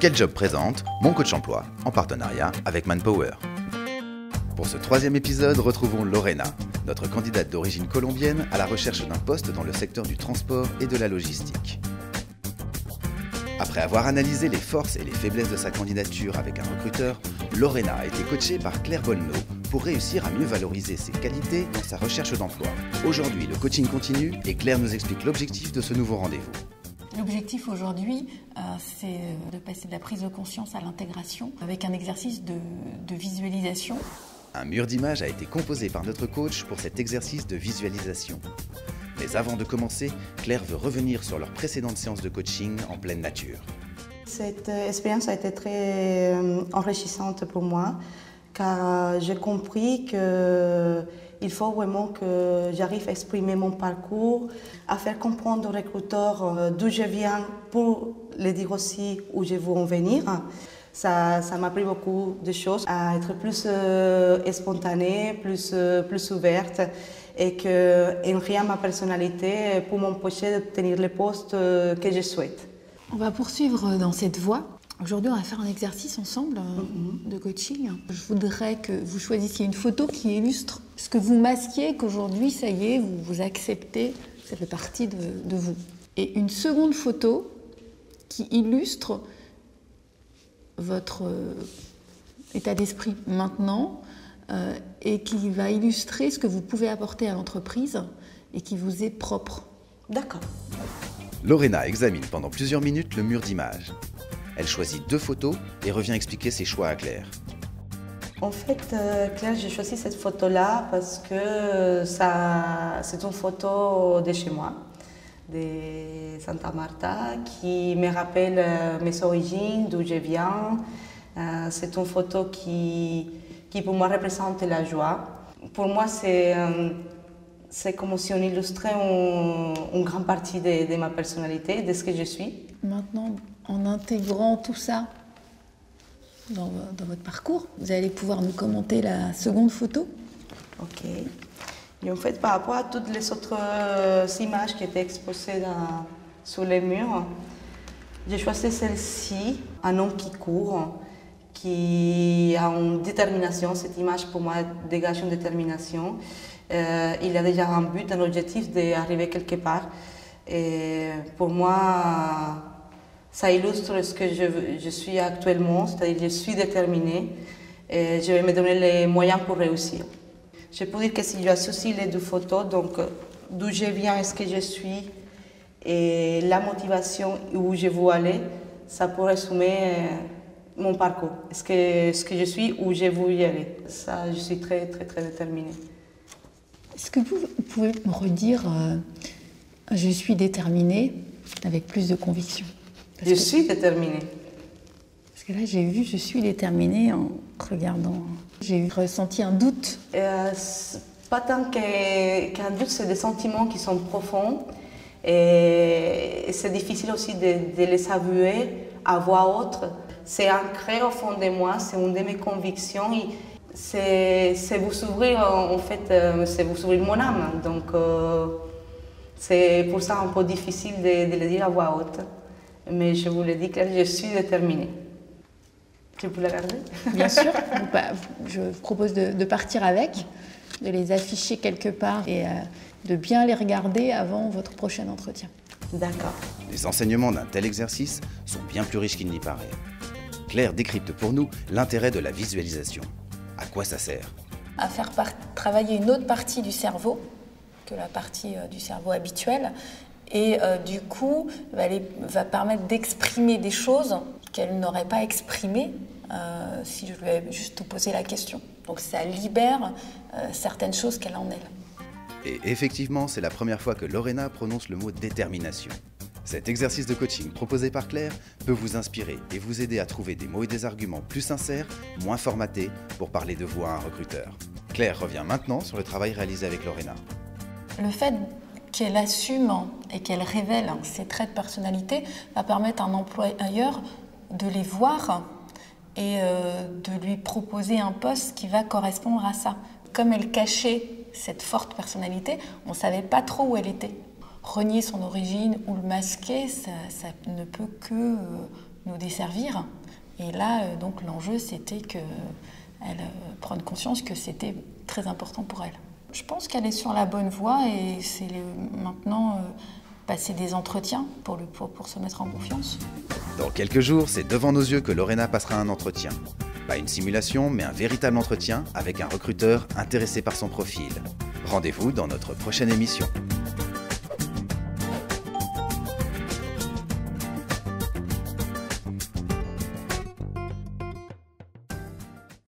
Quel Job présente Mon Coach Emploi en partenariat avec Manpower. Pour ce troisième épisode, retrouvons Lorena, notre candidate d'origine colombienne à la recherche d'un poste dans le secteur du transport et de la logistique. Après avoir analysé les forces et les faiblesses de sa candidature avec un recruteur, Lorena a été coachée par Claire Bolno pour réussir à mieux valoriser ses qualités dans sa recherche d'emploi. Aujourd'hui, le coaching continue et Claire nous explique l'objectif de ce nouveau rendez-vous. L'objectif aujourd'hui, c'est de passer de la prise de conscience à l'intégration avec un exercice de visualisation. Un mur d'image a été composé par notre coach pour cet exercice de visualisation. Mais avant de commencer, Claire veut revenir sur leur précédente séance de coaching en pleine nature. Cette expérience a été très enrichissante pour moi, car j'ai compris qu'il faut vraiment que j'arrive à exprimer mon parcours, à faire comprendre au recruteur d'où je viens pour les dire aussi où je veux en venir. Ça m'a appris beaucoup de choses, à être plus spontanée, plus ouverte et qu'enrichir ma personnalité pour m'empêcher d'obtenir les postes que je souhaite. On va poursuivre dans cette voie. Aujourd'hui, on va faire un exercice ensemble de coaching. Je voudrais que vous choisissiez une photo qui illustre ce que vous masquiez, qu'aujourd'hui, ça y est, vous acceptez, ça fait partie de vous. Et une seconde photo qui illustre votre état d'esprit maintenant et qui va illustrer ce que vous pouvez apporter à l'entreprise et qui vous est propre. D'accord. Lorena examine pendant plusieurs minutes le mur d'image. Elle choisit 2 photos et revient expliquer ses choix à Claire. En fait, Claire, j'ai choisi cette photo-là parce que c'est une photo de chez moi, de Santa Marta, qui me rappelle mes origines, d'où je viens. C'est une photo qui pour moi représente la joie. Pour moi, c'est comme si on illustrait une grande partie de ma personnalité, de ce que je suis. Maintenant, en intégrant tout ça dans votre parcours, vous allez pouvoir nous commenter la seconde photo. Ok. Et en fait, par rapport à toutes les autres images qui étaient exposées sur les murs, j'ai choisi celle-ci, un homme qui court, qui a une détermination. Cette image, pour moi, dégage une détermination. Il a déjà un but, un objectif d'arriver quelque part. Et pour moi, ça illustre ce que je suis actuellement, c'est-à-dire je suis déterminée et je vais me donner les moyens pour réussir. Je peux dire que si j'associe les 2 photos, donc d'où je viens et ce que je suis, et la motivation où je veux aller, ça peut résumer mon parcours. Ce que je suis, où je veux y aller. Ça, je suis très, très, très déterminée. Est-ce que vous pouvez me redire je suis déterminée avec plus de conviction? Je suis déterminée. Parce que là, j'ai vu je suis déterminée en regardant. J'ai ressenti un doute. Pas tant qu'un doute, c'est des sentiments qui sont profonds. Et c'est difficile aussi de les avouer à voix haute. C'est ancré au fond de moi, c'est une de mes convictions. C'est vous ouvrir, en fait, c'est vous ouvrir mon âme. Donc, c'est pour ça un peu difficile de le dire à voix haute. Mais je vous le dis que je suis déterminée. Je peux la garder? Bien sûr. Je vous propose de partir avec, de les afficher quelque part et de bien les regarder avant votre prochain entretien. D'accord. Les enseignements d'un tel exercice sont bien plus riches qu'il n'y paraît. Claire décrypte pour nous l'intérêt de la visualisation. À quoi ça sert? À faire travailler une autre partie du cerveau que la partie du cerveau habituelle et du coup va permettre d'exprimer des choses qu'elle n'aurait pas exprimées si je lui avais juste posé la question. Donc ça libère certaines choses qu'elle a en elle. Et effectivement, c'est la première fois que Lorena prononce le mot détermination. Cet exercice de coaching proposé par Claire peut vous inspirer et vous aider à trouver des mots et des arguments plus sincères, moins formatés, pour parler de vous à un recruteur. Claire revient maintenant sur le travail réalisé avec Lorena. Le fait qu'elle assume et qu'elle révèle ses traits de personnalité va permettre à un employeur de les voir et de lui proposer un poste qui va correspondre à ça. Comme elle cachait cette forte personnalité, on ne savait pas trop où elle était. Renier son origine ou le masquer, ça ne peut que nous desservir. Et là, donc l'enjeu, c'était qu'elle prenne conscience que c'était très important pour elle. Je pense qu'elle est sur la bonne voie et c'est maintenant passer des entretiens pour se mettre en confiance. Dans quelques jours, c'est devant nos yeux que Lorena passera un entretien. Pas une simulation, mais un véritable entretien avec un recruteur intéressé par son profil. Rendez-vous dans notre prochaine émission.